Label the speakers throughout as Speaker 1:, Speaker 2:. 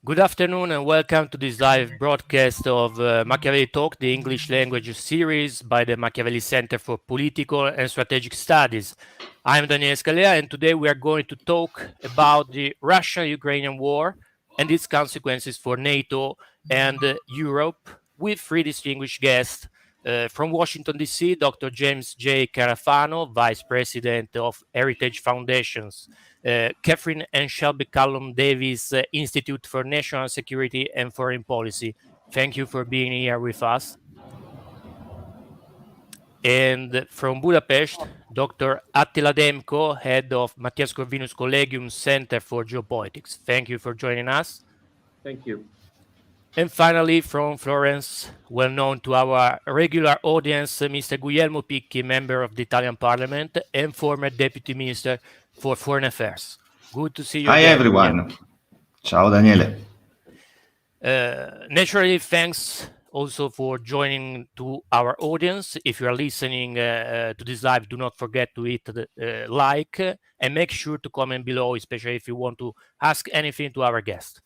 Speaker 1: Good afternoon and welcome to this live broadcast of Machiavelli Talks, the English language series by the Machiavelli Center for Political and Strategic Studies. I'm Daniele Scalea and today we are going to talk about the Russian-Ukrainian War and its consequences for NATO and Europe with three distinguished guests. From Washington, D.C., Dr. James J. Carafano, Vice President of Heritage Foundations, Catherine and Shelby Callum Davis Institute for National Security and Foreign Policy. Thank you for being here with us. And from Budapest, Dr. Attila Demko, head of Mathias Corvinus Collegium Center for Geopolitics. Thank you for joining us.
Speaker 2: Thank you.
Speaker 1: And finally, from Florence, well known to our regular audience, Mr. Guglielmo Picchi, member of the Italian Parliament and former Deputy Minister for Foreign Affairs. Good to see you.
Speaker 3: Hi,
Speaker 1: again,
Speaker 3: everyone.
Speaker 1: Guglielmo.
Speaker 3: Ciao, Daniele.
Speaker 1: Naturally, thanks also for joining to our audience. If you are listening to this live, do not forget to hit the like and make sure to comment below, especially if you want to ask anything to our guest.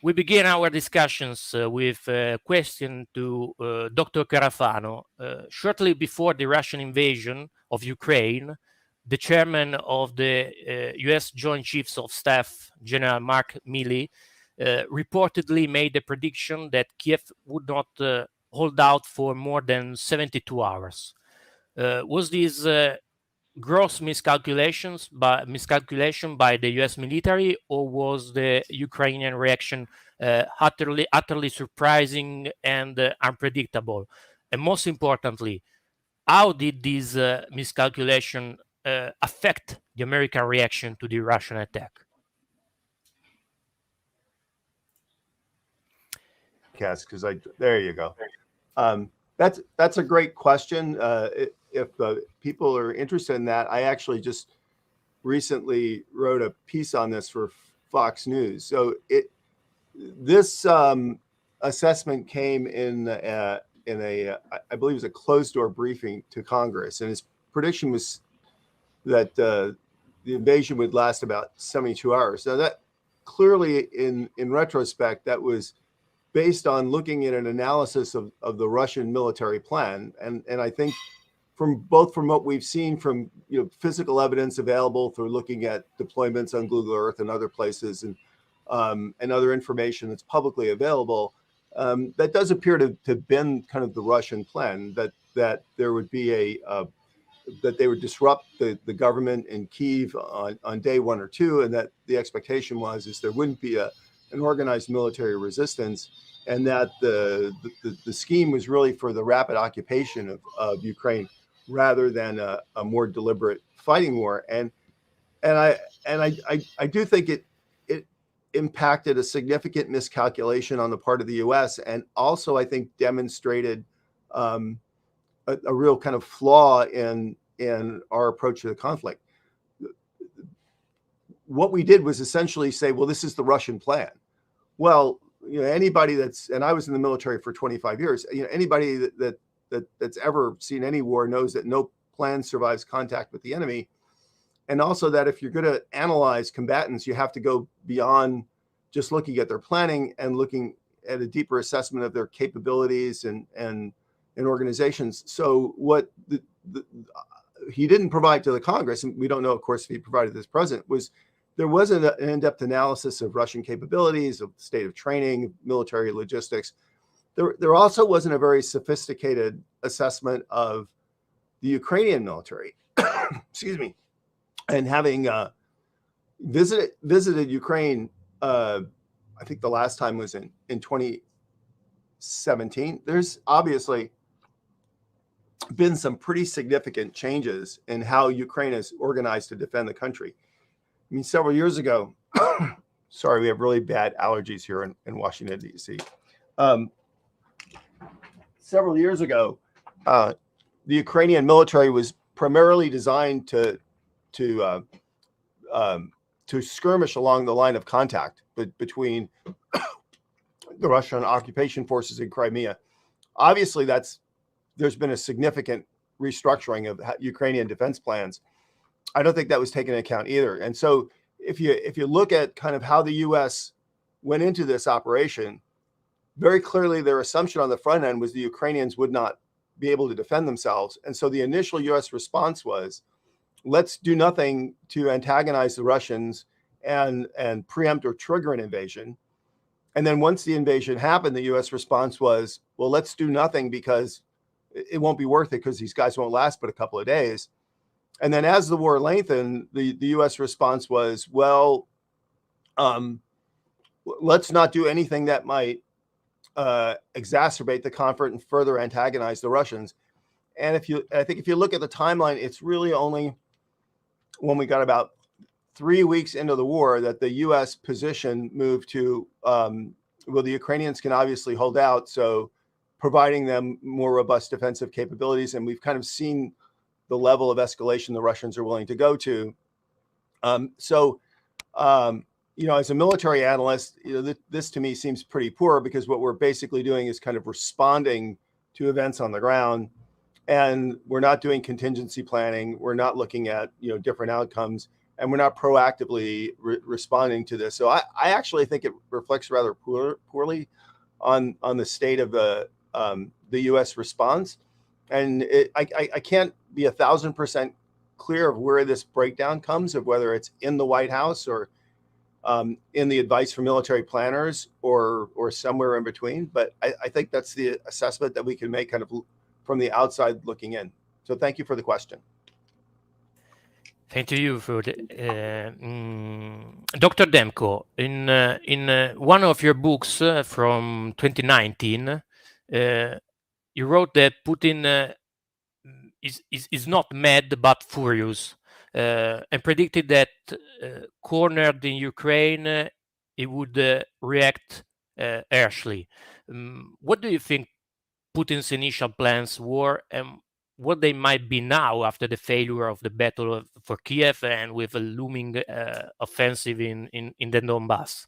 Speaker 1: We begin our discussions with a question to Dr. Carafano. Shortly before the Russian invasion of Ukraine, the chairman of the U.S. Joint Chiefs of Staff, General Mark Milley, reportedly made the prediction that Kiev would not hold out for more than 72 hours. Was this gross miscalculation by the U.S. military, or was the Ukrainian reaction utterly surprising and unpredictable? And most importantly, how did this miscalculation affect the American reaction to the Russian attack?
Speaker 4: Because there you go. That's a great question. If people are interested in that, I actually just recently wrote a piece on this for Fox News. So this assessment came in a I believe it was a closed door briefing to Congress, and his prediction was that the invasion would last about 72 hours. Now that clearly, in retrospect, that was based on looking at an analysis of the Russian military plan, and I think from what we've seen from physical evidence available through looking at deployments on Google Earth and other places, and other information that's publicly available, that does appear to bend kind of the Russian plan, that there would be that they would disrupt the government in Kyiv on day one or two, and that the expectation is there wouldn't be an organized military resistance, and that the scheme was really for the rapid occupation of Ukraine rather than a more deliberate fighting war. And I do think it impacted a significant miscalculation on the part of the U.S. and also I think demonstrated a real kind of flaw in our approach to the conflict. What we did was essentially say, well, this is the Russian plan. Well, anybody and I was in the military for 25 years, anybody that's ever seen any war knows that no plan survives contact with the enemy. And also that if you're going to analyze combatants, you have to go beyond just looking at their planning and looking at a deeper assessment of their capabilities and organizations. So what he didn't provide to the Congress, and we don't know, of course, if he provided this president, was there wasn't an in-depth analysis of Russian capabilities, of the state of training, military logistics. There also wasn't a very sophisticated assessment of the Ukrainian military. Excuse me. And having visited Ukraine, I think the last time was in 2017. There's obviously been some pretty significant changes in how Ukraine is organized to defend the country. I mean, several years ago, sorry, we have really bad allergies here in Washington, D.C. Several years ago, the Ukrainian military was primarily designed to skirmish along the line of contact between the Russian occupation forces in Crimea. Obviously, there's been a significant restructuring of Ukrainian defense plans. I don't think that was taken into account either. And so if you look at kind of how the U.S. went into this operation, very clearly their assumption on the front end was the Ukrainians would not be able to defend themselves. And so the initial US response was, let's do nothing to antagonize the Russians and preempt or trigger an invasion. And then once the invasion happened, the US response was, well, let's do nothing because it won't be worth it because these guys won't last but a couple of days. And then as the war lengthened, the US response was, well, let's not do anything that might exacerbate the conflict and further antagonize the Russians. And I think if you look at the timeline, it's really only when we got about 3 weeks into the war that the US position moved to, well, the Ukrainians can obviously hold out, so providing them more robust defensive capabilities. And we've kind of seen the level of escalation the Russians are willing to go to. You know, as a military analyst, you know, this to me seems pretty poor, because what we're basically doing is kind of responding to events on the ground, and we're not doing contingency planning. We're not looking at, you know, different outcomes, and we're not proactively responding to this. So I actually think it reflects rather poorly on the state of the U.S. response. And I can't be 1,000% clear of where this breakdown comes, of whether it's in the White House or in the advice from military planners or somewhere in between. But I think that's the assessment that we can make kind of from the outside looking in. So thank you for the question.
Speaker 1: Thank you for the, Dr. Demko. In one of your books from 2019, you wrote that Putin is not mad but furious, and predicted that cornered in Ukraine, he would react harshly. What do you think Putin's initial plans were, and what they might be now after the failure of the battle for Kiev and with a looming offensive in the Donbass?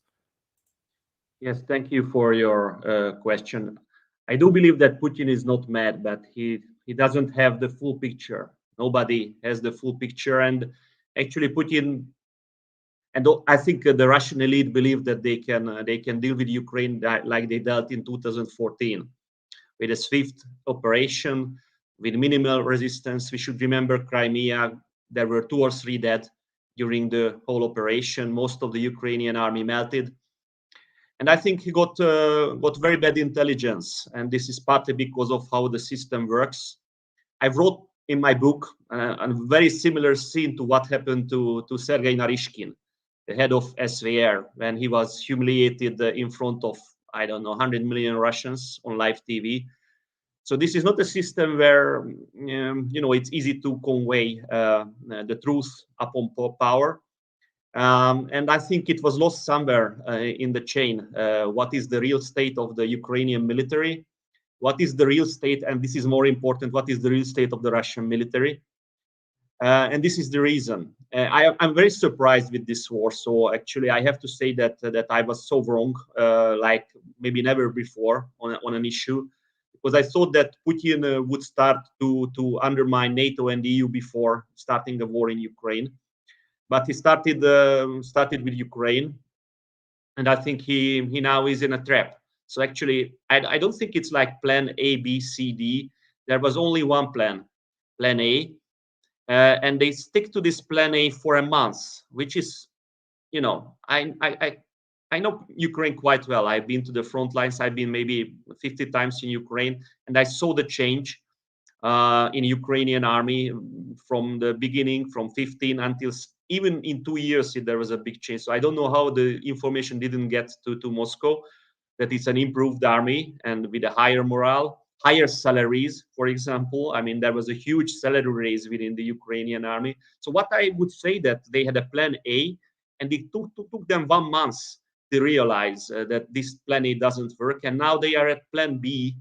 Speaker 2: Yes, thank you for your question. I do believe that Putin is not mad, but he doesn't have the full picture. Nobody has the full picture, and actually Putin, and I think the Russian elite believe that they can deal with Ukraine like they dealt in 2014, with a swift operation, with minimal resistance. We should remember Crimea. There were 2 or 3 dead during the whole operation. Most of the Ukrainian army melted. And I think he got very bad intelligence, and this is partly because of how the system works. I wrote in my book a very similar scene to what happened to Sergei Narishkin, the head of SVR, when he was humiliated in front of, I don't know, 100 million Russians on live TV. So this is not a system where you know, it's easy to convey the truth upon power. And I think it was lost somewhere in the chain. What is the real state of the Ukrainian military? What is the real state? And this is more important. What is the real state of the Russian military? And this is the reason. I'm very surprised with this war. So actually, I have to say that I was so wrong, like maybe never before on an issue, because I thought that Putin would start to undermine NATO and the EU before starting the war in Ukraine. But he started with Ukraine, and I think he now is in a trap. So actually, I don't think it's like plan A, B, C, D. There was only one plan, plan A, and they stick to this plan A for a month, which is, you know, I know Ukraine quite well. I've been to the front lines. I've been maybe 50 times in Ukraine, and I saw the change in Ukrainian army from the beginning, from 15 until even in 2 years, there was a big change. So I don't know how the information didn't get to Moscow, that it's an improved army and with a higher morale, higher salaries, for example. I mean, there was a huge salary raise within the Ukrainian army. So what I would say that they had a plan A, and it took them 1 month to realize that this plan A doesn't work. And now they are at plan B,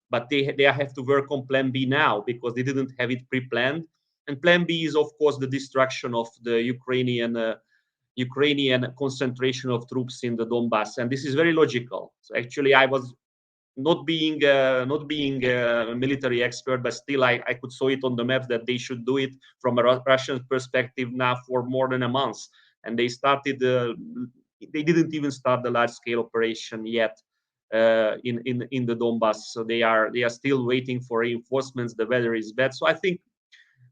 Speaker 2: but they have to work on plan B now because they didn't have it pre-planned. And plan B is, of course, the destruction of the Ukrainian concentration of troops in the Donbass. And this is very logical. So actually, I was not being a military expert, but still I could saw it on the map that they should do it from a Russian perspective now for more than a month. And they started they didn't even start the large-scale operation yet in the Donbass. So they are still waiting for reinforcements. The weather is bad. So I think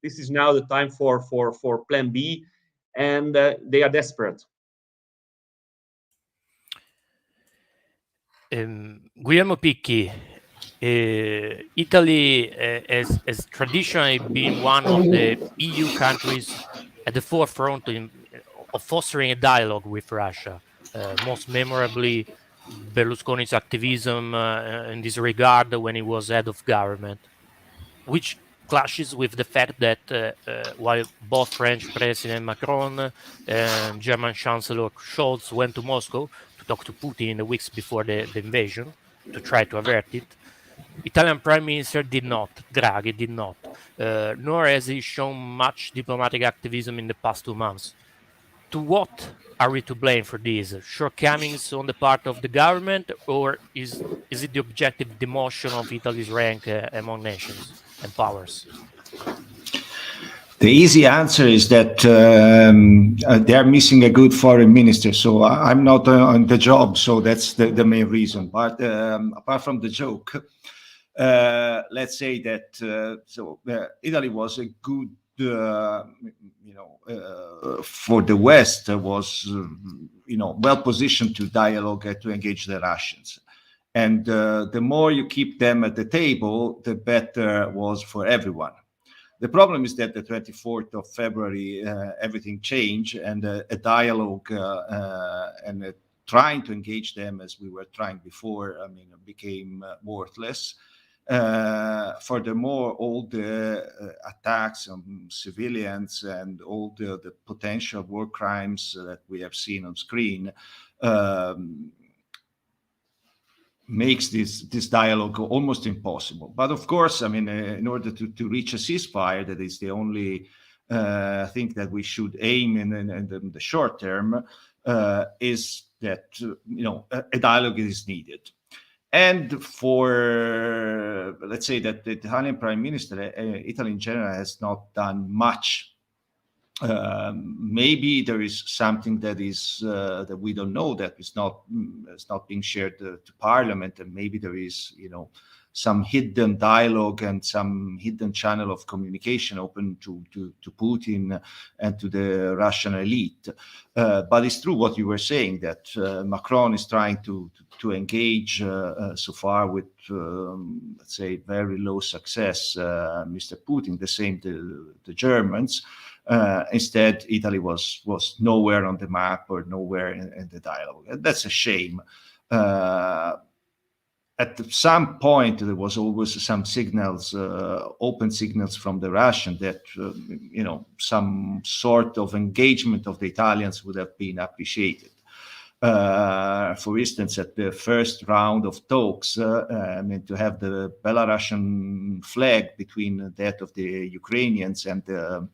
Speaker 2: this is now the time for Plan B, and they are desperate.
Speaker 1: Guglielmo Picchi, Italy has traditionally been one of the EU countries at the forefront of fostering a dialogue with Russia. Most memorably, Berlusconi's activism in this regard when he was head of government, which clashes with the fact that while both French President Macron and German Chancellor Scholz went to Moscow to talk to Putin in the weeks before the invasion to try to avert it, Italian Prime Minister did not, Draghi did not, nor has he shown much diplomatic activism in the past 2 months. To what are we to blame for these? Shortcomings on the part of the government, or is it the objective demotion of Italy's rank among nations and powers?
Speaker 3: The easy answer is that they are missing a good foreign minister. So I'm not on the job, so that's the main reason. But apart from the joke, let's say that Italy was a good, for the West, was well positioned to dialogue and to engage the Russians. And the more you keep them at the table, the better it was for everyone. The problem is that the 24th of February, everything changed, and a dialogue and trying to engage them as we were trying before, became worthless. Furthermore, all the attacks on civilians and all the potential war crimes that we have seen on screen makes this dialogue almost impossible. But of course, in order to reach a ceasefire, that is the only thing that we should aim in the short term, is that a dialogue is needed. And for, let's say that the Italian Prime Minister, Italy in general, has not done much. Maybe there is something that is that we don't know, that is not being shared to Parliament, and maybe there is some hidden dialogue and some hidden channel of communication open to Putin and to the Russian elite. But it's true what you were saying, that Macron is trying to engage so far with, let's say, very low success, Mr. Putin, the same the Germans. Instead, Italy was nowhere on the map or nowhere in the dialogue. And that's a shame. At some point, there was always some signals, open signals from the Russians that, some sort of engagement of the Italians would have been appreciated. For instance, at the first round of talks, to have the Belarusian flag between that of the Ukrainians and the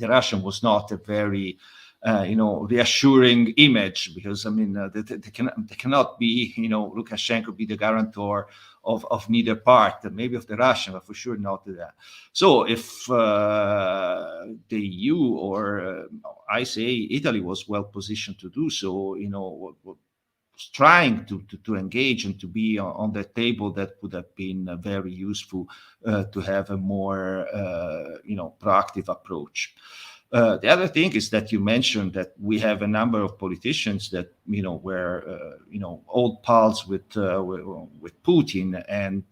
Speaker 3: Russian was not a very reassuring image, because they cannot be, Lukashenko be the guarantor of neither part, maybe of the Russian, but for sure not that. So if the EU, or I say Italy, was well positioned to do so, was trying to engage and to be on the table, that would have been very useful to have a more proactive approach. The other thing is that you mentioned that we have a number of politicians that were old pals with Putin, and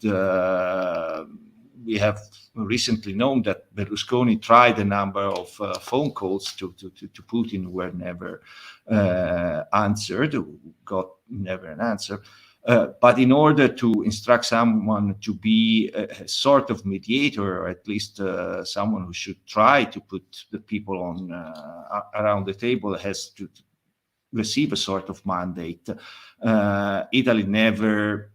Speaker 3: we have recently known that Berlusconi tried a number of phone calls to Putin, were never answered, got never an answer. But in order to instruct someone to be a sort of mediator, or at least someone who should try to put the people on around the table, has to receive a sort of mandate. Italy never,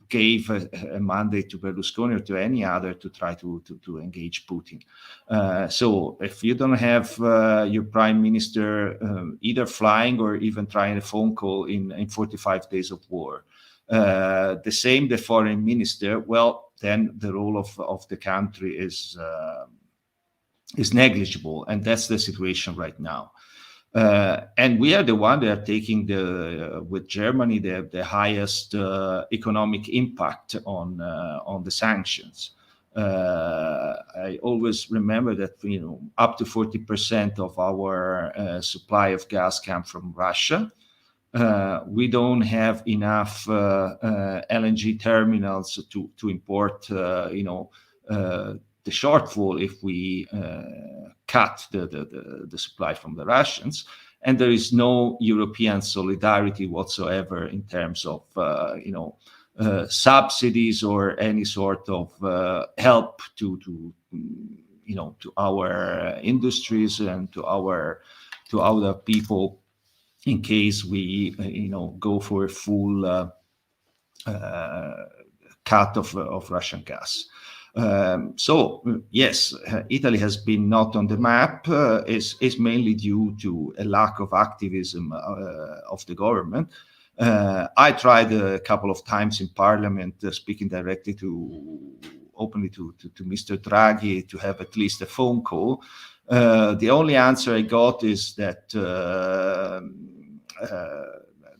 Speaker 3: gave a mandate to Berlusconi or to any other to try to engage Putin. So if you don't have your prime minister either flying or even trying a phone call in 45 days of war, the same the foreign minister, well, then the role of the country is negligible, and that's the situation right now. And we are the one that are taking with Germany the highest economic impact on the sanctions. I always remember that up to 40% of our supply of gas comes from Russia. We don't have enough LNG terminals to import the shortfall if we cut the supply from the Russians, and there is no European solidarity whatsoever in terms of subsidies or any sort of help to our industries and to other people in case we go for a full cut of Russian gas. So yes, Italy has been not on the map. Is mainly due to a lack of activism of the government. I tried a couple of times in Parliament speaking directly openly to Mr. Draghi to have at least a phone call. The only answer I got is that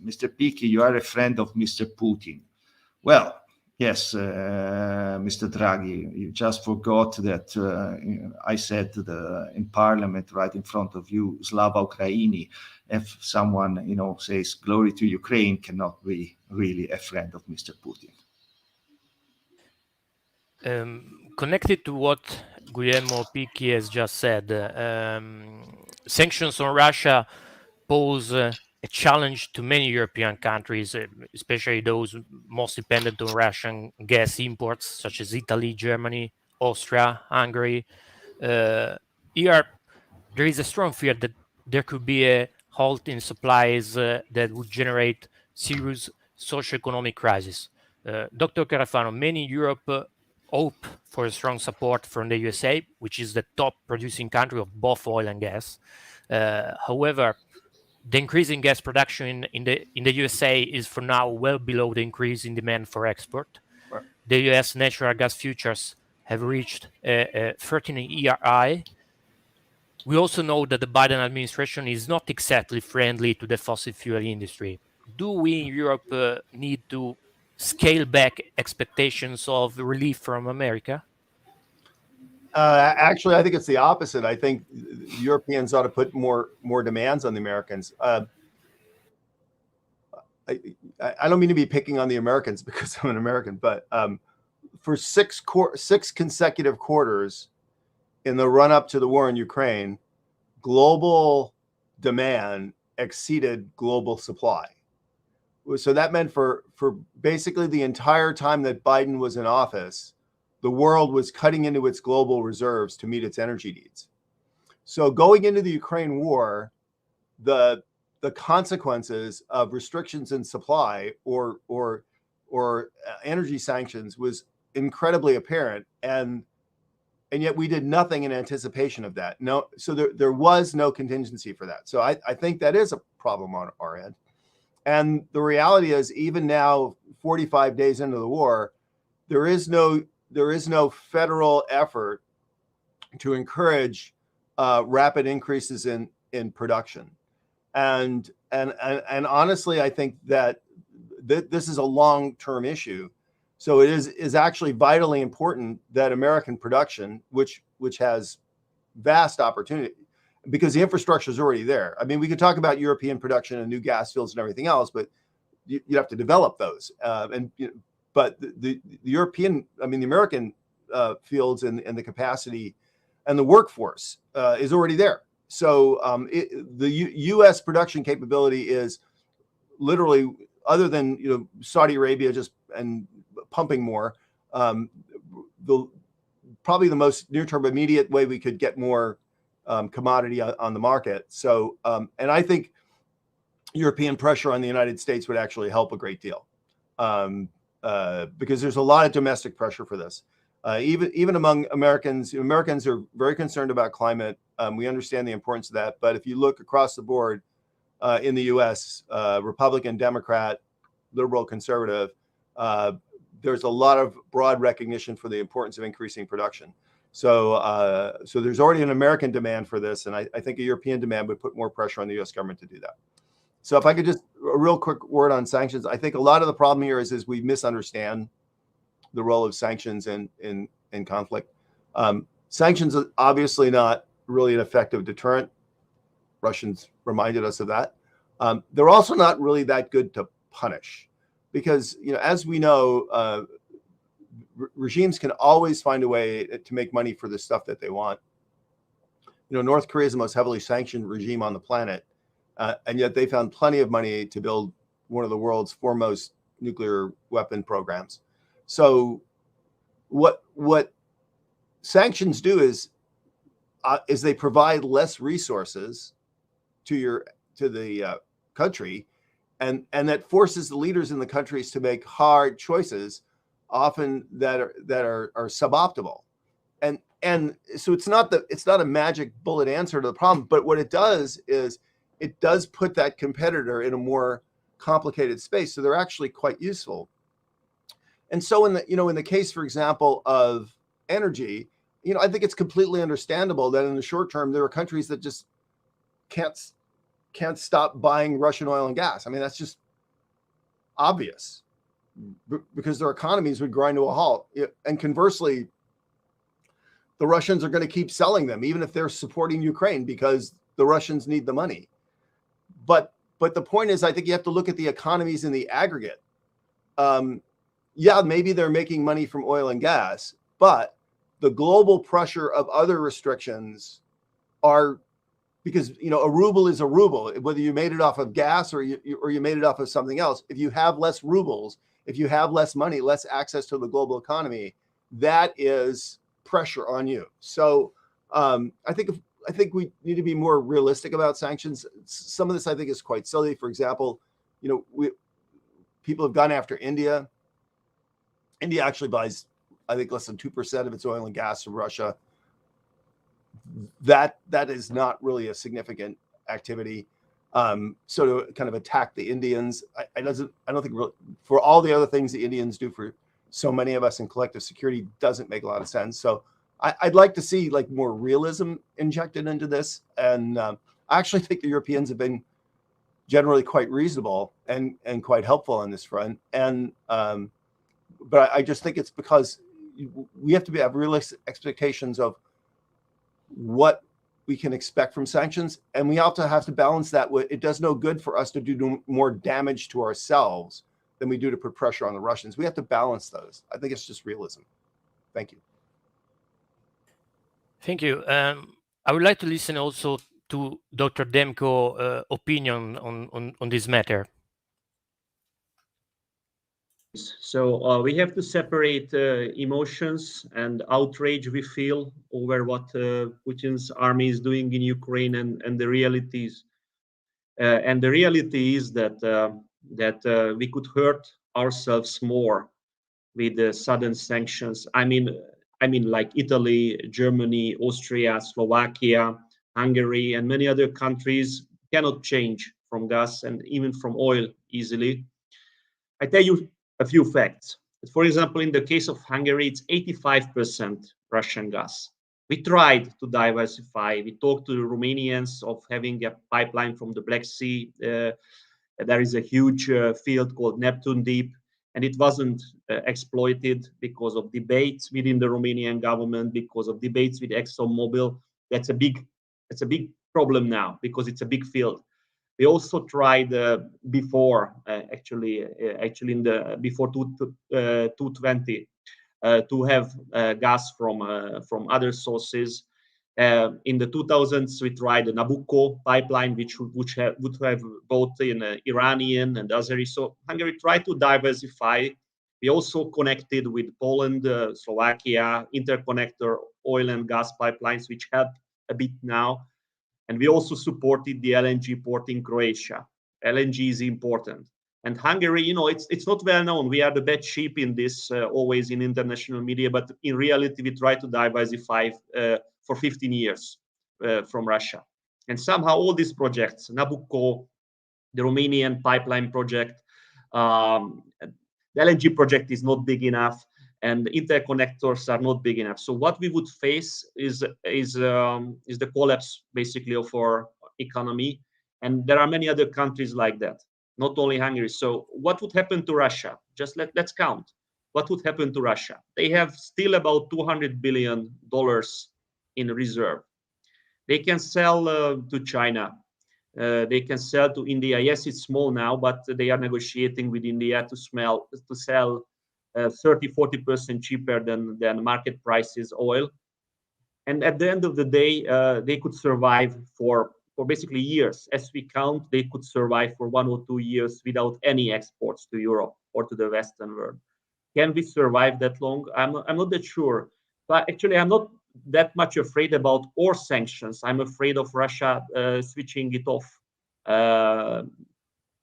Speaker 3: Mr. Picchi, you are a friend of Mr. Putin. Well, yes, Mr. Draghi, you just forgot that I said in Parliament right in front of you, Slava Ukraini. If someone, says glory to Ukraine, cannot be really a friend of Mr. Putin.
Speaker 1: Connected to what Guglielmo Picchi has just said, sanctions on Russia pose a challenge to many European countries, especially those most dependent on Russian gas imports, such as Italy, Germany, Austria, Hungary. Here, there is a strong fear that there could be a halt in supplies that would generate serious socio-economic crisis. Dr. Carafano, many in Europe hope for a strong support from the USA, which is the top producing country of both oil and gas. However, the increase in gas production in the USA is for now well below the increase in demand for export.
Speaker 4: Right.
Speaker 1: The US natural gas futures have reached a 13-year high. We also know that the Biden administration is not exactly friendly to the fossil fuel industry. Do we in Europe need to scale back expectations of relief from America?
Speaker 4: Actually, I think it's the opposite. I think Europeans ought to put more demands on the Americans. I don't mean to be picking on the Americans because I'm an American, but for six consecutive quarters in the run-up to the war in Ukraine, global demand exceeded global supply. So that meant for basically the entire time that Biden was in office, the world was cutting into its global reserves to meet its energy needs. So going into the Ukraine war, the consequences of restrictions in supply or energy sanctions was incredibly apparent, and yet we did nothing in anticipation of that. No, so there was no contingency for that. So I think that is a problem on our end. And the reality is, even now, 45 days into the war, there is no federal effort to encourage rapid increases in production. And honestly, I think that this is a long-term issue. So it is actually vitally important that American production, which has vast opportunity, because the infrastructure is already there. I mean, we could talk about European production and new gas fields and everything else, but you have to develop those. But the European, the American fields and the capacity and the workforce is already there. So the U.S. production capability is literally, other than Saudi Arabia and pumping more, probably the most near-term immediate way we could get more commodity on the market. So and I think European pressure on the United States would actually help a great deal, because there's a lot of domestic pressure for this. Even among Americans are very concerned about climate. We understand the importance of that. But if you look across the board in the U.S., Republican, Democrat, liberal, conservative, there's a lot of broad recognition for the importance of increasing production. So so there's already an American demand for this, and I think a European demand would put more pressure on the U.S. government to do that. So if I could just a real quick word on sanctions, I think a lot of the problem here is we misunderstand the role of sanctions in conflict. Sanctions are obviously not really an effective deterrent. Russians reminded us of that. They're also not really that good to punish, because as we know, regimes can always find a way to make money for the stuff that they want. North Korea is the most heavily sanctioned regime on the planet, and yet they found plenty of money to build one of the world's foremost nuclear weapon programs. So what sanctions do is they provide less resources to the country, and that forces the leaders in the countries to make hard choices, often that are suboptimal. And so it's not a magic bullet answer to the problem, but what it does is it does put that competitor in a more complicated space. So they're actually quite useful. And so in the case, for example, of energy, I think it's completely understandable that in the short term there are countries that just can't stop buying Russian oil and gas. I mean, that's just obvious, because their economies would grind to a halt. And conversely, the Russians are going to keep selling them, even if they're supporting Ukraine, because the Russians need the money. But the point is, I think you have to look at the economies in the aggregate. Yeah, maybe they're making money from oil and gas, but the global pressure of other restrictions are, because a ruble is a ruble, whether you made it off of gas or you made it off of something else. If you have less rubles, if you have less money, less access to the global economy, that is pressure on you. So I think we need to be more realistic about sanctions. Some of this I think is quite silly. For example, people have gone after India. India actually buys, I think, less than 2% of its oil and gas from Russia. That is not really a significant activity. So to kind of attack the Indians, I don't think really, for all the other things the Indians do for so many of us in collective security, doesn't make a lot of sense. So I'd like to see like more realism injected into this. And I actually think the Europeans have been generally quite reasonable and quite helpful on this front. And but I just think it's because we have to have realistic expectations of what we can expect from sanctions, and we also have to balance that with, it does no good for us to do more damage to ourselves than we do to put pressure on the Russians. We have to balance those. I think it's just realism. Thank you.
Speaker 1: Thank you. I would like to listen also to Dr. Demko opinion on this matter.
Speaker 2: So we have to separate emotions and outrage we feel over what Putin's army is doing in Ukraine and the realities. And the reality is that we could hurt ourselves more with the sudden sanctions. I mean, like Italy, Germany, Austria, Slovakia, Hungary, and many other countries cannot change from gas and even from oil easily. I tell you a few facts. For example, in the case of Hungary, it's 85% Russian gas. We tried to diversify. We talked to the Romanians of having a pipeline from the Black Sea. There is a huge field called Neptune Deep, and it wasn't exploited because of debates within the Romanian government, because of debates with ExxonMobil. That's a big problem now, because it's a big field. We also tried before, before 2020, to have gas from other sources. In the 2000s, we tried the Nabucco pipeline, which would have both Iranian and Azeri. So Hungary tried to diversify. We also connected with Poland, Slovakia, interconnector oil and gas pipelines, which help a bit now. And we also supported the LNG port in Croatia. LNG is important. And Hungary, it's not well known. We are the bad sheep in this, always in international media, but in reality, we try to diversify for 15 years from Russia. And somehow all these projects, Nabucco, the Romanian pipeline project, the LNG project is not big enough. and interconnectors are not big enough. So what we would face is the collapse basically of our economy, and there are many other countries like that, not only Hungary. So what would happen to Russia? Just let's count. What would happen to Russia? They have still about $200 billion in reserve. They can sell to China. They can sell to India. Yes, it's small now, but they are negotiating with India to sell 30-40% cheaper than market prices oil. And at the end of the day, they could survive for basically years. As we count, they could survive for 1 or 2 years without any exports to Europe or to the Western world. Can we survive that long? I'm not that sure. But actually, I'm not that much afraid about our sanctions. I'm afraid of Russia switching it off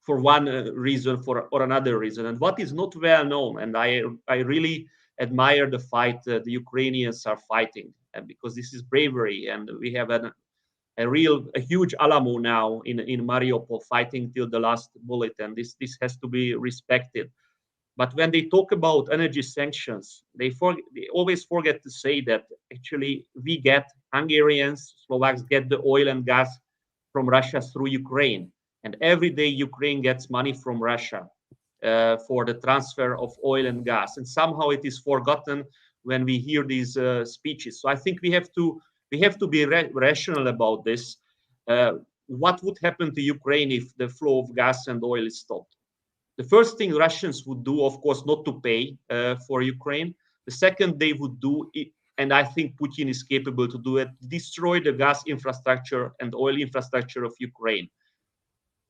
Speaker 2: for one reason or another reason. And what is not well known, and I really admire the fight the Ukrainians are fighting, and because this is bravery, and we have a huge Alamo now in Mariupol fighting till the last bullet, and this has to be respected. But when they talk about energy sanctions, they always forget to say that actually Hungarians, Slovaks get the oil and gas from Russia through Ukraine. And every day Ukraine gets money from Russia for the transfer of oil and gas. And somehow it is forgotten when we hear these speeches. So I think we have to be rational about this. What would happen to Ukraine if the flow of gas and oil is stopped? The first thing Russians would do, of course, not to pay for Ukraine. The second they would do, and I think Putin is capable to do it, destroy the gas infrastructure and oil infrastructure of Ukraine.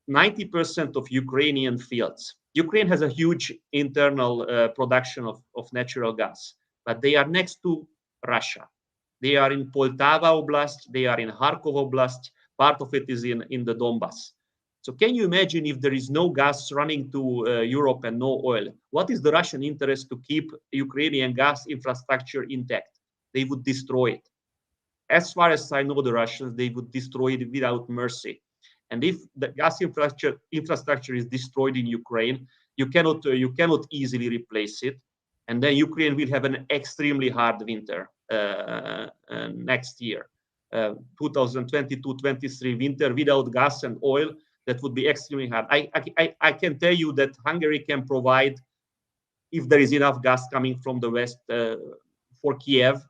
Speaker 2: 90% of Ukrainian fields. Ukraine has a huge internal production of natural gas, but they are next to Russia. They are in Poltava Oblast, they are in Kharkov Oblast, part of it is in the Donbass. So can you imagine if there is no gas running to Europe and no oil? What is the Russian interest to keep Ukrainian gas infrastructure intact? They would destroy it. As far as I know the Russians, they would destroy it without mercy. And if the gas infrastructure is destroyed in Ukraine, you cannot easily replace it. And then Ukraine will have an extremely hard winter next year. 2022-23 winter without gas and oil, that would be extremely hard. I can tell you that Hungary can provide, if there is enough gas coming from the west for Kiev,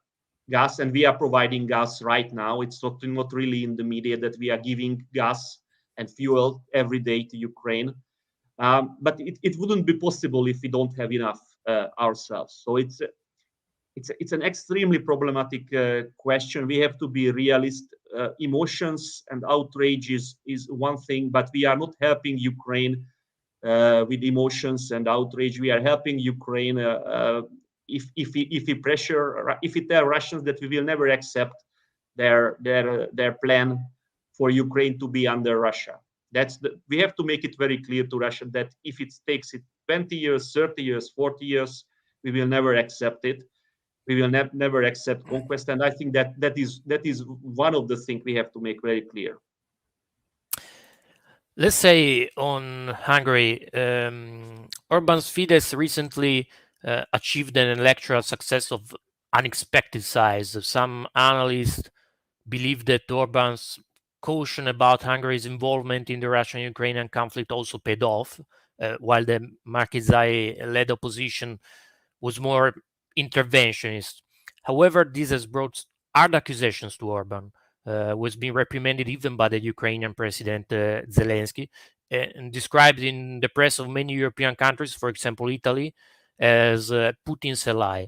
Speaker 2: gas, and we are providing gas right now. It's not really in the media that we are giving gas and fuel every day to Ukraine. But it wouldn't be possible if we don't have enough ourselves. So it's an extremely problematic question. We have to be realist. Emotions and outrage is one thing, but we are not helping Ukraine with emotions and outrage. We are helping Ukraine if we tell Russians that we will never accept their plan for Ukraine to be under Russia. We have to make it very clear to Russia that if it takes 20 years, 30 years, 40 years, we will never accept it. We will never accept conquest, and I think that is one of the things we have to make very clear.
Speaker 1: Let's say on Hungary, Orban's Fidesz recently achieved an electoral success of unexpected size. Some analysts believe that Orban's caution about Hungary's involvement in the Russian-Ukrainian conflict also paid off, while the Márki-Zay-led opposition was more interventionist. However, this has brought hard accusations to Orban, who has been reprimanded even by the Ukrainian President Zelensky, and described in the press of many European countries, for example, Italy, as Putin's ally.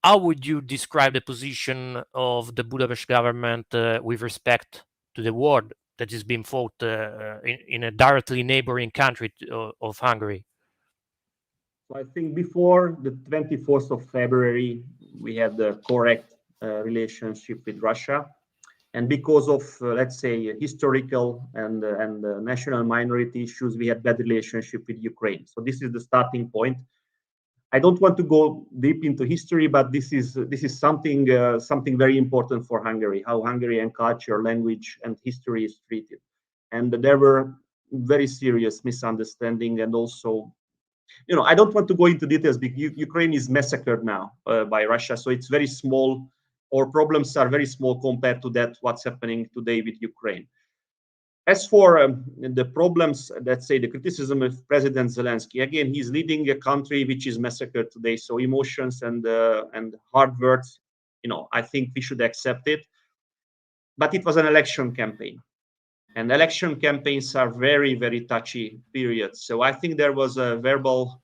Speaker 1: How would you describe the position of the Budapest government with respect to the war that is being fought in a directly neighboring country of Hungary?
Speaker 2: So I think before the 24th of February, we had the correct relationship with Russia. And because of, let's say, historical and national minority issues, we had bad relationship with Ukraine. So this is the starting point. I don't want to go deep into history, but this is something very important for Hungary, how Hungarian culture, language, and history is treated. And there were very serious misunderstanding and also I don't want to go into details because Ukraine is massacred now by Russia, so it's very small. Our problems are very small compared to that what's happening today with Ukraine. As for the problems, let's say the criticism of President Zelensky, again, he's leading a country which is massacred today. So emotions and hard words, I think we should accept it. But it was an election campaign, and election campaigns are very, very touchy periods. So I think there was a verbal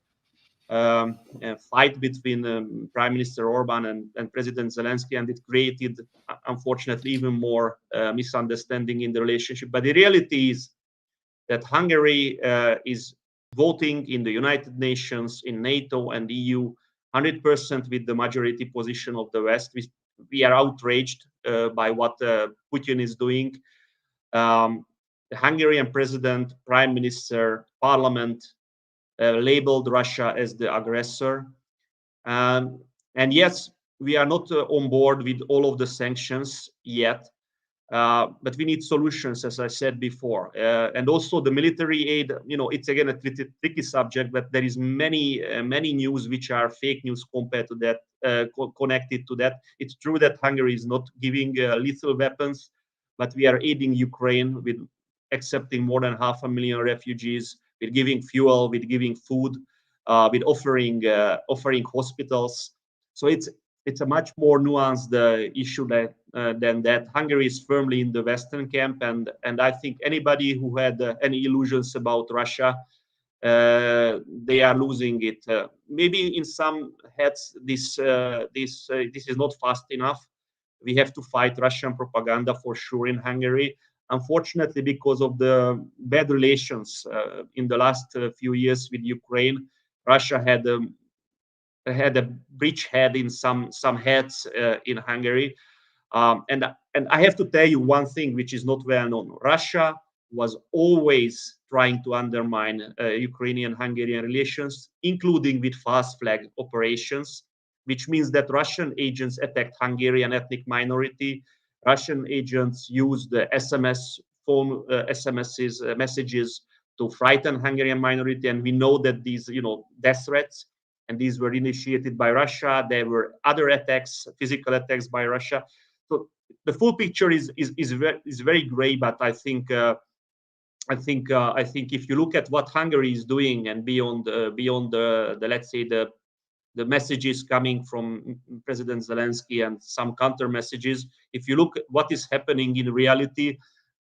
Speaker 2: fight between Prime Minister Orban and President Zelensky, and it created, unfortunately, even more misunderstanding in the relationship. But the reality is that Hungary is voting in the United Nations, in NATO and EU, 100% with the majority position of the West. We are outraged by what Putin is doing. The Hungarian president, prime minister, parliament labeled Russia as the aggressor. And yes, we are not on board with all of the sanctions yet, but we need solutions, as I said before. And also the military aid, it's again a tricky subject, but there is many news which are fake news compared to that, connected to that. It's true that Hungary is not giving lethal weapons, but we are aiding Ukraine with accepting more than 500,000 refugees, with giving fuel, with giving food, with offering hospitals. So it's a much more nuanced issue than that. Hungary is firmly in the Western camp, and I think anybody who had any illusions about Russia, they are losing it. Maybe in some heads, this is not fast enough. We have to fight Russian propaganda for sure in Hungary. Unfortunately, because of the bad relations in the last few years with Ukraine, Russia had a bridgehead in some heads in Hungary, and I have to tell you one thing which is not well known. Russia was always trying to undermine Ukrainian-Hungarian relations, including with fast flag operations, which means that Russian agents attacked Hungarian ethnic minority. Russian agents used the messages to frighten Hungarian minority, and we know that these, death threats, and these were initiated by Russia. There were other attacks, physical attacks by Russia. So the full picture is very gray, but I think if you look at what Hungary is doing and beyond the let's say the messages coming from President Zelensky and some counter messages, if you look at what is happening in reality,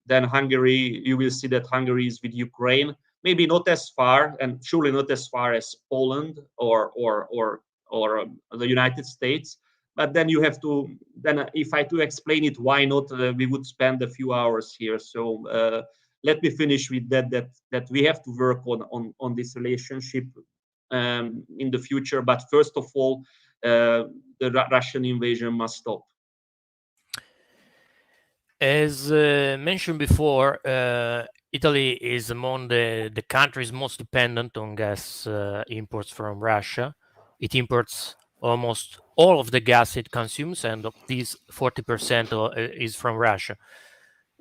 Speaker 2: then you will see that Hungary is with Ukraine, maybe not as far, and surely not as far as Poland or the United States. But then if I to explain it, why not? We would spend a few hours here. So let me finish with that we have to work on this relationship in the future. But first of all, the Russian invasion must stop.
Speaker 1: As mentioned before, Italy is among the countries most dependent on gas imports from Russia. It imports almost all of the gas it consumes, and of these 40% is from Russia.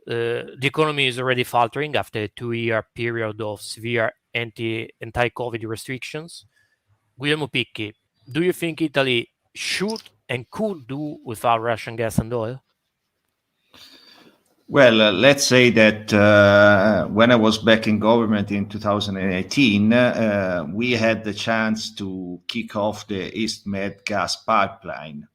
Speaker 1: The economy is already faltering after a 2-year period of severe anti-COVID restrictions. Guglielmo Picchi, do you think Italy should and could do without Russian gas and oil?
Speaker 3: Well, let's say that when I was back in government in 2018, we had the chance to kick off the East Med gas pipeline.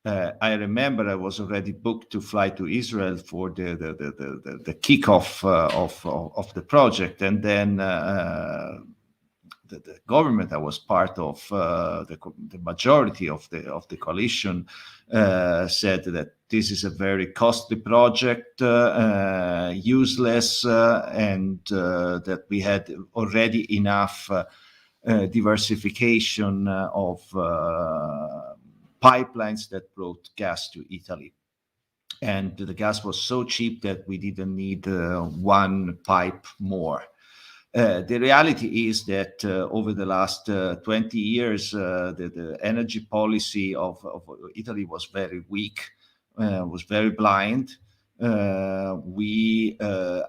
Speaker 3: I remember I was already booked to fly to Israel for the kickoff of the project, and then the government I was part of, the majority of the coalition said that this is a very costly project, useless, and that we had already enough diversification of pipelines that brought gas to Italy. And the gas was so cheap that we didn't need one pipe more. The reality is that over the last 20 years, the energy policy of Italy was very weak, was very blind. we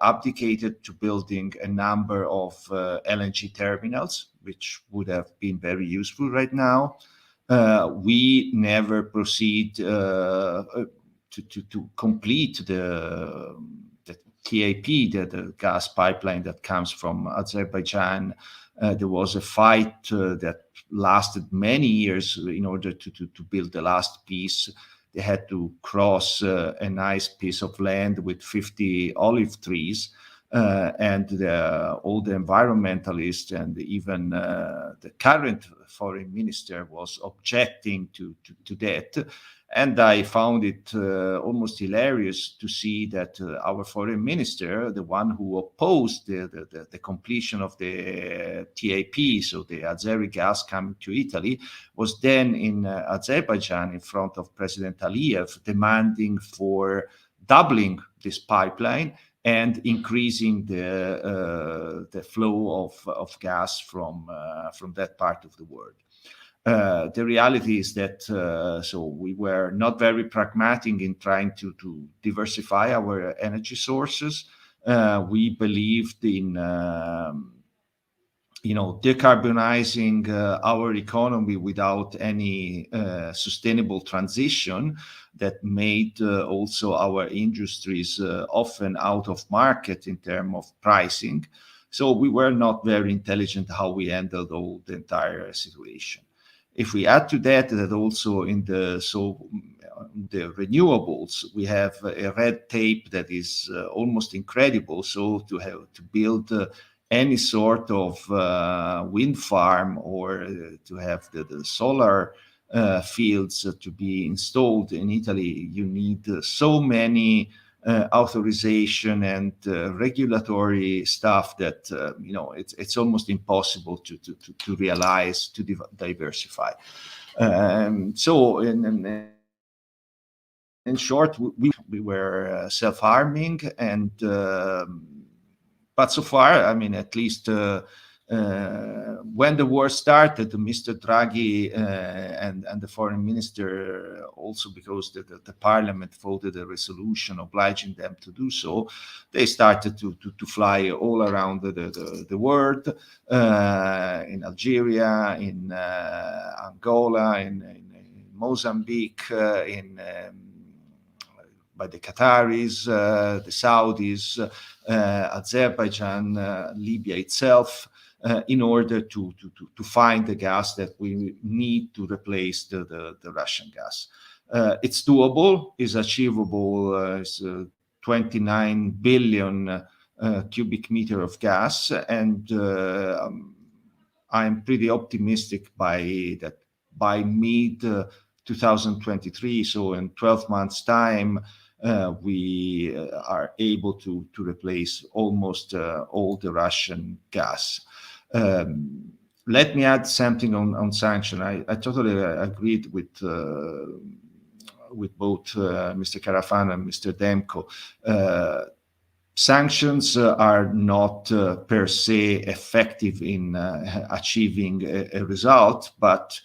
Speaker 3: abdicated to building a number of LNG terminals, which would have been very useful right now. We never proceed to complete the TAP, the gas pipeline that comes from Azerbaijan. There was a fight that lasted many years in order to build the last piece. They had to cross a nice piece of land with 50 olive trees, and all the environmentalists and even the current foreign minister was objecting to that. And I found it almost hilarious to see that our foreign minister, the one who opposed the completion of the TAP, so the Azeri gas coming to Italy, was then in Azerbaijan in front of President Aliyev, demanding for doubling this pipeline and increasing the flow of gas from that part of the world. The reality is that so we were not very pragmatic in trying to diversify our energy sources. We believed in decarbonizing our economy without any sustainable transition that made also our industries often out of market in terms of pricing. So we were not very intelligent how we handled all the entire situation. If we add to that also in the renewables, we have a red tape that is almost incredible. So to build any sort of wind farm or to have the solar fields to be installed in Italy, you need so many authorization and regulatory stuff that it's almost impossible to realize, to diversify. So in short, we were self-harming, and but so far, I mean, at least when the war started, Mr. Draghi and the foreign minister, also because the parliament voted a resolution obliging them to do so, they started to fly all around the world, in Algeria, in Angola, in Mozambique, by the Qataris, the Saudis, Azerbaijan, Libya itself, in order to find the gas that we need to replace the Russian gas. It's doable, it's achievable, it's 29 billion cubic meter of gas, and I'm pretty optimistic by mid 2023, so in 12 months' time, we are able to replace almost all the Russian gas. Let me add something on sanction. I totally agreed with both Mr. Carafano and Mr. Demko. Sanctions are not per se effective in achieving a result, but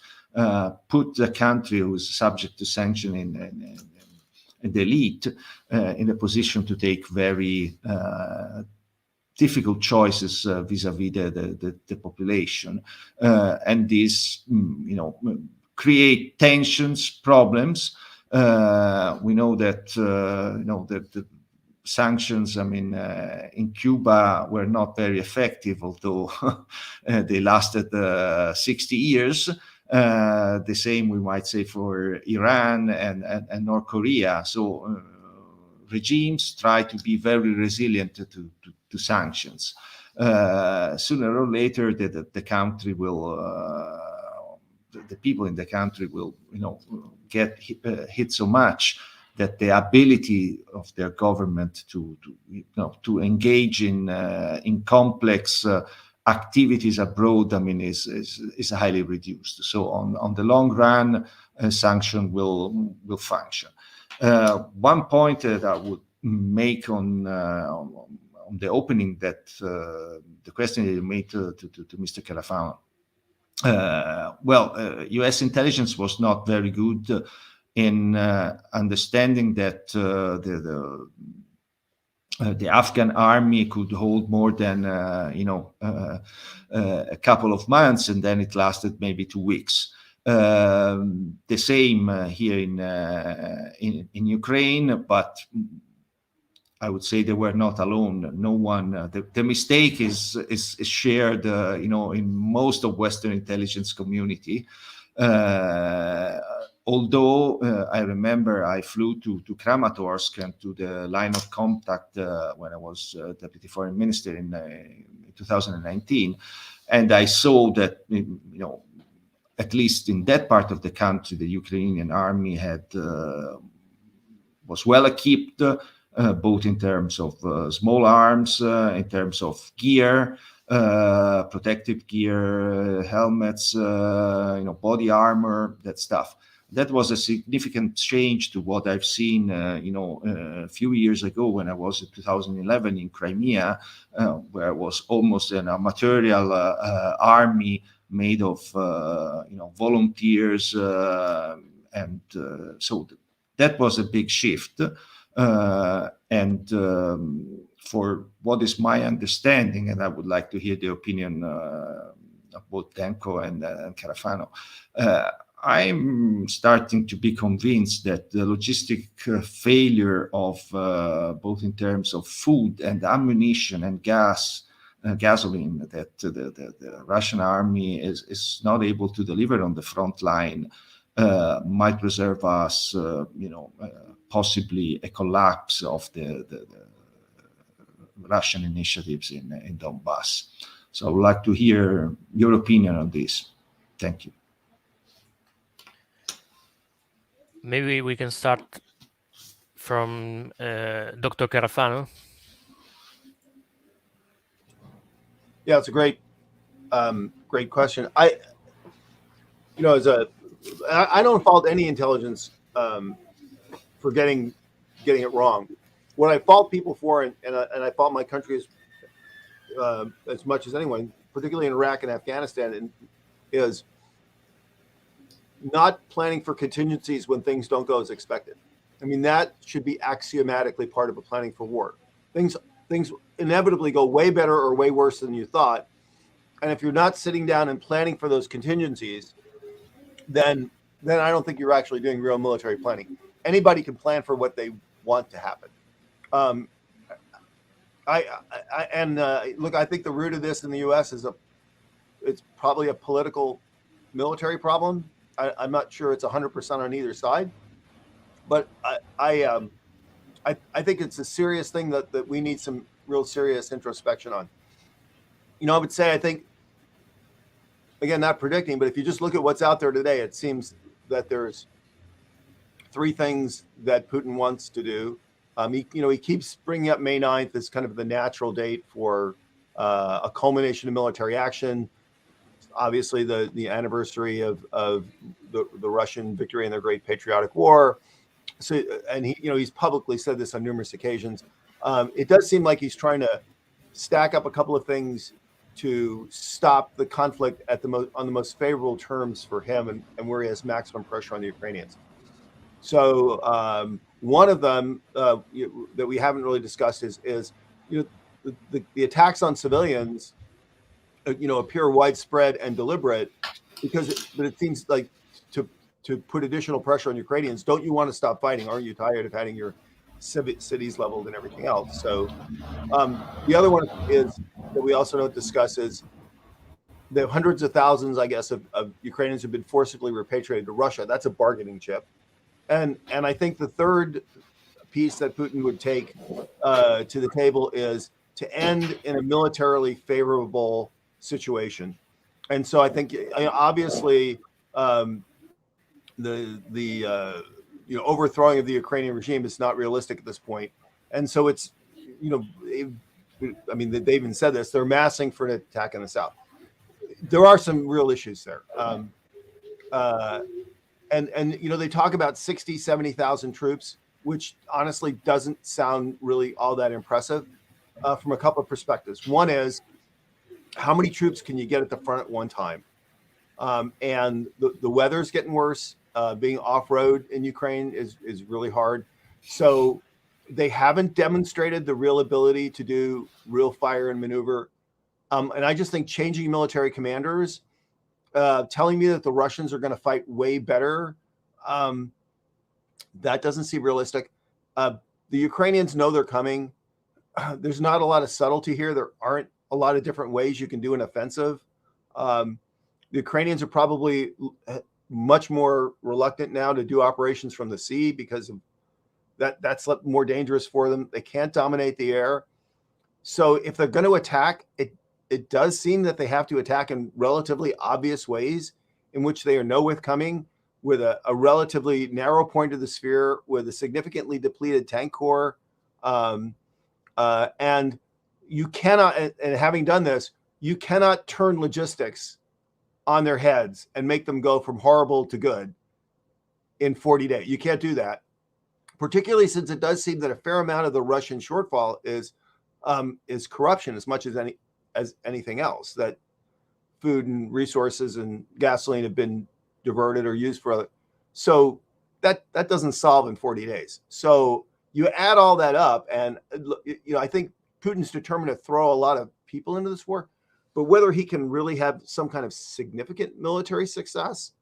Speaker 3: put the country who is subject to sanction in the elite in a position to take very difficult choices vis-a-vis the population, and this, create tensions, problems. We know that the sanctions, in Cuba were not very effective, although they lasted 60 years. The same we might say for Iran and North Korea. So regimes try to be very resilient to sanctions. Sooner or later, the country will, the people in the country will, get hit so much that the ability of their government to engage in complex activities abroad, is highly reduced. So on the long run, sanction will function. One point that I would make on the opening, that the question that you made to Mr. Carafano. U.S. intelligence was not very good in understanding that the Afghan army could hold more than a couple of months, and then it lasted maybe 2 weeks. The same here in Ukraine, but I would say they were not alone. No one. The mistake is shared, in most of Western intelligence community. Although I remember I flew to Kramatorsk and to the line of contact when I was deputy foreign minister in 2019, and I saw that at least in that part of the country, the Ukrainian army was well equipped, both in terms of small arms, in terms of gear, protective gear, helmets, body armor, that stuff. That was a significant change to what I've seen, a few years ago when I was in 2011 in Crimea, where it was almost an amateurial army made of, volunteers, and so that was a big shift. And for what is my understanding, and I would like to hear the opinion of both Demko and Carafano, I'm starting to be convinced that the logistic failure of both in terms of food and ammunition and gasoline that the Russian army is not able to deliver on the front line might reserve us, possibly a collapse of the Russian initiatives in Donbass. So I would like to hear your opinion on this. Thank you.
Speaker 1: Maybe we can start from Dr. Carafano.
Speaker 4: Yeah, it's a great question. I don't fault any intelligence for getting it wrong. What I fault people for, and I fault my country as much as anyone, particularly in Iraq and Afghanistan, is not planning for contingencies when things don't go as expected. I mean, that should be axiomatically part of a planning for war. Things inevitably go way better or way worse than you thought. And if you're not sitting down and planning for those contingencies, then I don't think you're actually doing real military planning. Anybody can plan for what they want to happen. Look, I think the root of this in the U.S. it's probably a political military problem. I'm not sure it's 100% on either side, but I think it's a serious thing that we need some real serious introspection on. I would say, I think, again, not predicting, but if you just look at what's out there today, it seems that there's 3 things that Putin wants to do. He keeps bringing up May 9th as kind of the natural date for a culmination of military action. Obviously, the anniversary of the Russian victory in their Great Patriotic War. So, and he's publicly said this on numerous occasions. It does seem like he's trying to stack up a couple of things to stop the conflict on the most favorable terms for him and where he has maximum pressure on the Ukrainians. So one of them that we haven't really discussed is the attacks on civilians appear widespread and deliberate but it seems like to put additional pressure on Ukrainians. Don't you want to stop fighting? Aren't you tired of having your cities leveled and everything else? So the other one is that we also don't discuss is the hundreds of thousands, I guess, of Ukrainians who've been forcibly repatriated to Russia. That's a bargaining chip. And I think the third piece that Putin would take to the table is to end in a militarily favorable situation. And so I think obviously the overthrowing of the Ukrainian regime is not realistic at this point. And so it's they even said this, they're massing for an attack in the south. There are some real issues there. And they talk about 60, 70,000 troops, which honestly doesn't sound really all that impressive from a couple of perspectives. One is, how many troops can you get at the front at one time? And the weather's getting worse. being off-road in Ukraine is really hard. So they haven't demonstrated the real ability to do real fire and maneuver. And I just think changing military commanders, telling me that the Russians are going to fight way better, that doesn't seem realistic. The Ukrainians know they're coming. There's not a lot of subtlety here. There aren't a lot of different ways you can do an offensive. The Ukrainians are probably much more reluctant now to do operations from the sea because of that's more dangerous for them. They can't dominate the air. So if they're going to attack, it does seem that they have to attack in relatively obvious ways in which they know with coming, with a relatively narrow point of the sphere, with a significantly depleted tank corps. And you cannot, and having done this, you cannot turn logistics on their heads and make them go from horrible to good in 40 days. You can't do that, particularly since it does seem that a fair amount of the Russian shortfall is corruption as much as anything else, that food and resources and gasoline have been diverted or used for other. So that doesn't solve in 40 days. So you add all that up, and I think Putin's determined to throw a lot of people into this war, but whether he can really have some kind of significant military success,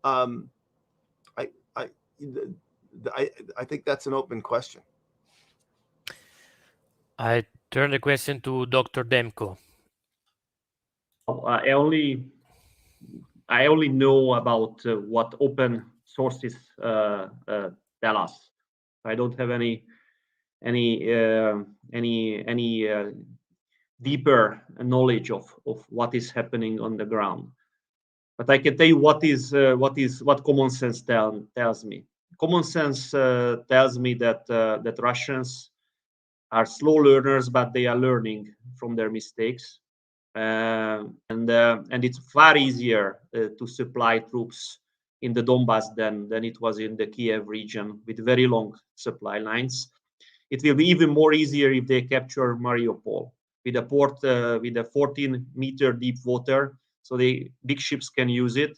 Speaker 4: I think that's an open question.
Speaker 1: I turn the question to Dr. Demko.
Speaker 2: I only know about what open sources tell us. I don't have any deeper knowledge of what is happening on the ground. But I can tell you what common sense tells me. Common sense tells me that Russians are slow learners, but they are learning from their mistakes. And it's far easier to supply troops in the Donbass than it was in the Kiev region with very long supply lines. It will be even more easier if they capture Mariupol with a port with a 14-meter deep water, so the big ships can use it.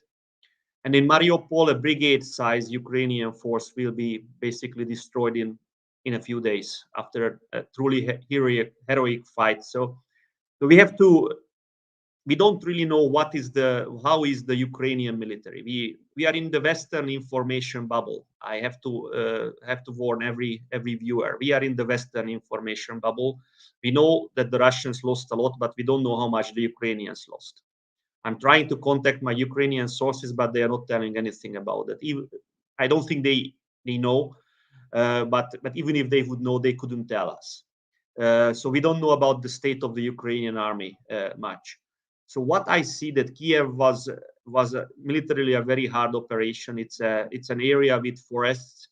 Speaker 2: And in Mariupol, a brigade-sized Ukrainian force will be basically destroyed in a few days after a truly heroic fight. So we don't really know how is the Ukrainian military. We are in the Western information bubble. I have to warn every viewer. We are in the Western information bubble. We know that the Russians lost a lot, but we don't know how much the Ukrainians lost. I'm trying to contact my Ukrainian sources, but they are not telling anything about it. I don't think they know, but even if they would know, they couldn't tell us. So we don't know about the state of the Ukrainian army much. So what I see that Kiev was militarily a very hard operation. It's an area with forests.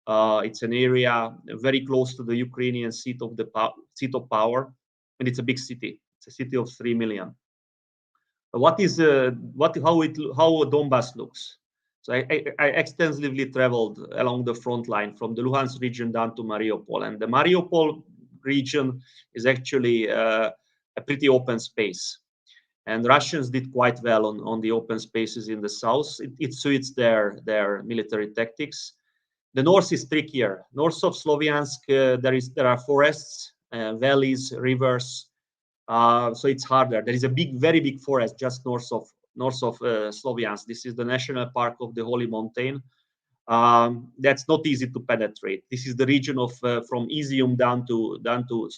Speaker 2: It's an area very close to the Ukrainian seat of power, and it's a big city. It's a city of 3 million. How Donbass looks? So I extensively traveled along the front line from the Luhansk region down to Mariupol, and the Mariupol region is actually a pretty open space. And Russians did quite well on the open spaces in the south. It suits their military tactics. The north is trickier. North of Sloviansk, there are forests, valleys, rivers. So it's harder. There is a very big forest just north of Sloviansk. This is the national park of the Holy Mountain. That's not easy to penetrate. This is the region of from Izium down to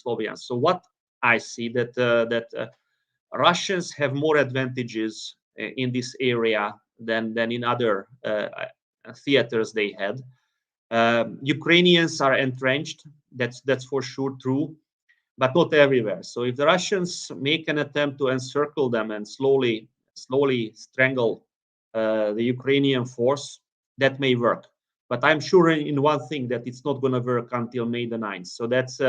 Speaker 2: Sloviansk. So what I see that Russians have more advantages in this area than in other theaters they had. Ukrainians are entrenched. That's for sure true, but not everywhere. So if the Russians make an attempt to encircle them and slowly strangle the Ukrainian force, that may work. But I'm sure in one thing, that it's not going to work until May the 9th. So that's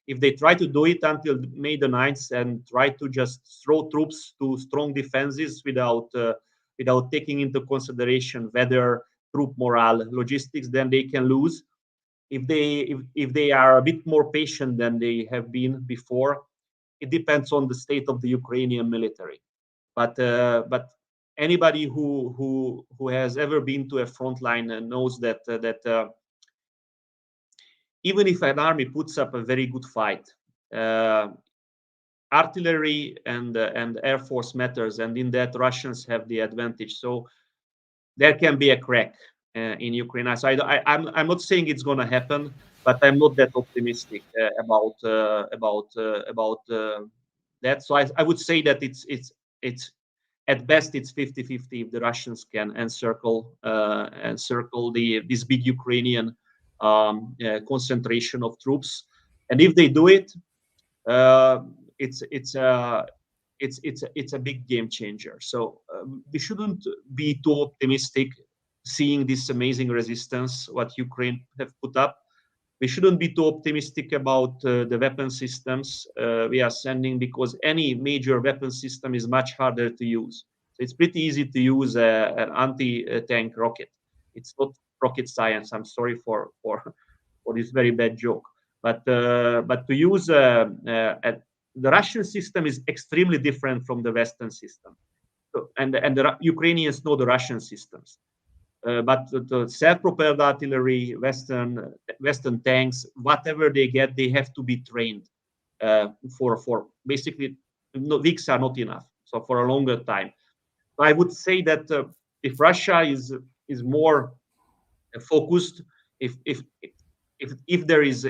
Speaker 2: if they try to do it until May the 9th and try to just throw troops to strong defenses without taking into consideration weather, troop morale, logistics, then they can lose. If they are a bit more patient than they have been before, it depends on the state of the Ukrainian military. But anybody who has ever been to a front line knows that even if an army puts up a very good fight, artillery and air force matters, and in that Russians have the advantage. So there can be a crack in Ukraine. So I'm not saying it's going to happen, but I'm not that optimistic about that. So I would say that it's at best it's 50-50 if the Russians can encircle this big Ukrainian concentration of troops, and if they do it, it's a big game changer. So we shouldn't be too optimistic seeing this amazing resistance what Ukraine have put up. We shouldn't be too optimistic about the weapon systems we are sending, because any major weapon system is much harder to use. So it's pretty easy to use an anti-tank rocket. It's not rocket science. I'm sorry for this very bad joke. But to use the Russian system is extremely different from the Western system. So, and the Ukrainians know the Russian systems. But the self-propelled artillery, Western tanks, whatever they get, they have to be trained for basically weeks are not enough. So for a longer time, so I would say that if Russia is more focused, if there is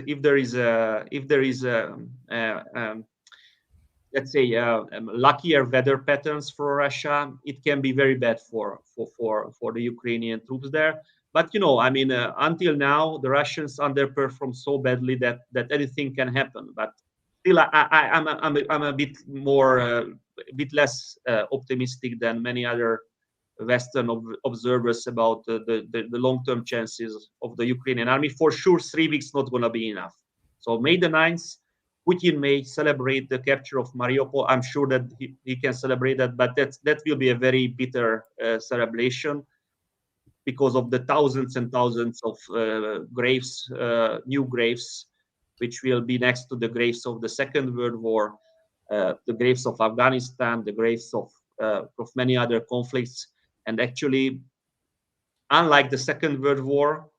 Speaker 2: let's say luckier weather patterns for Russia, it can be very bad for the Ukrainian troops there. But I mean, until now, the Russians underperformed so badly that anything can happen. But still, I'm a bit more, a bit less optimistic than many other Western observers about the long-term chances of the Ukrainian army. For sure, 3 weeks not going to be enough. So May the 9th. Putin may celebrate the capture of Mariupol. I'm sure that he can celebrate that, but that will be a very bitter celebration because of the thousands and thousands of graves, new graves, which will be next to the graves of the Second World War, the graves of Afghanistan, the graves of many other conflicts. And actually, unlike the Second World War,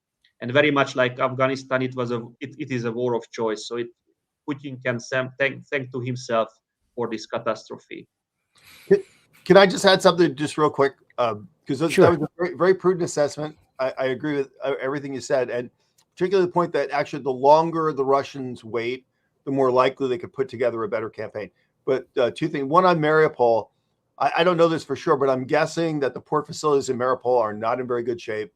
Speaker 2: and very much like Afghanistan, it is a war of choice. So Putin can thank to himself for this catastrophe.
Speaker 4: Can I just add something just real quick? Because
Speaker 1: Sure.
Speaker 4: that was a very, very prudent assessment. I agree with everything you said, and particularly the point that actually the longer the Russians wait, the more likely they could put together a better campaign. But two things. One, on Mariupol, I don't know this for sure, but I'm guessing that the port facilities in Mariupol are not in very good shape,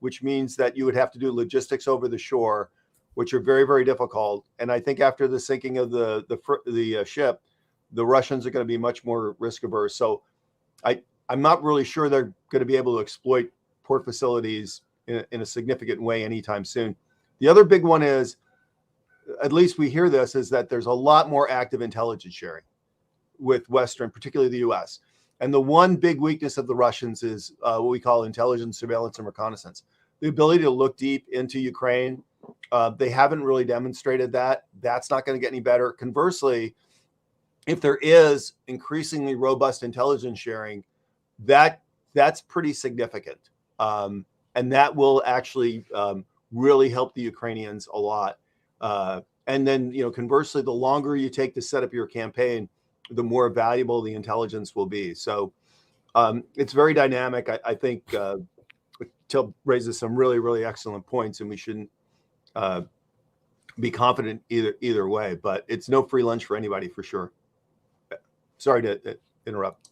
Speaker 4: which means that you would have to do logistics over the shore, which are very, very difficult. And I think after the sinking of the ship, the Russians are going to be much more risk averse. So I'm not really sure they're going to be able to exploit port facilities in a significant way anytime soon. The other big one is, at least we hear this, is that there's a lot more active intelligence sharing with Western, particularly the US. And the one big weakness of the Russians is what we call intelligence, surveillance, and reconnaissance. The ability to look deep into Ukraine. They haven't really demonstrated that. That's not going to get any better. Conversely, if there is increasingly robust intelligence sharing, that's pretty significant. And that will actually really help the Ukrainians a lot. And then, conversely, the longer you take to set up your campaign, the more valuable the intelligence will be. So it's very dynamic. I think Till raises some really, really excellent points, and we shouldn't be confident either way. But it's no free lunch for anybody, for sure. Sorry to interrupt.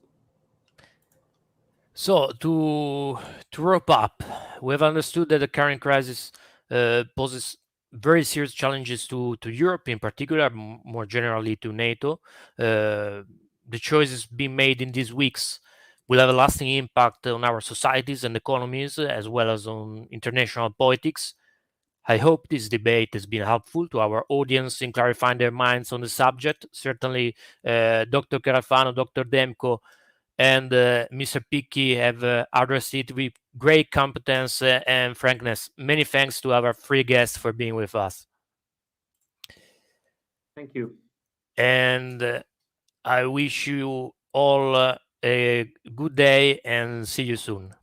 Speaker 1: So to wrap up, we have understood that the current crisis poses very serious challenges to Europe in particular, more generally to NATO. The choices being made in these weeks will have a lasting impact on our societies and economies, as well as on international politics. I hope this debate has been helpful to our audience in clarifying their minds on the subject. Certainly, Dr. Carafano, Dr. Demko, and Mr. Picchi have addressed it with great competence and frankness. Many thanks to our three guests for being with us.
Speaker 2: Thank you.
Speaker 1: And I wish you all a good day and see you soon.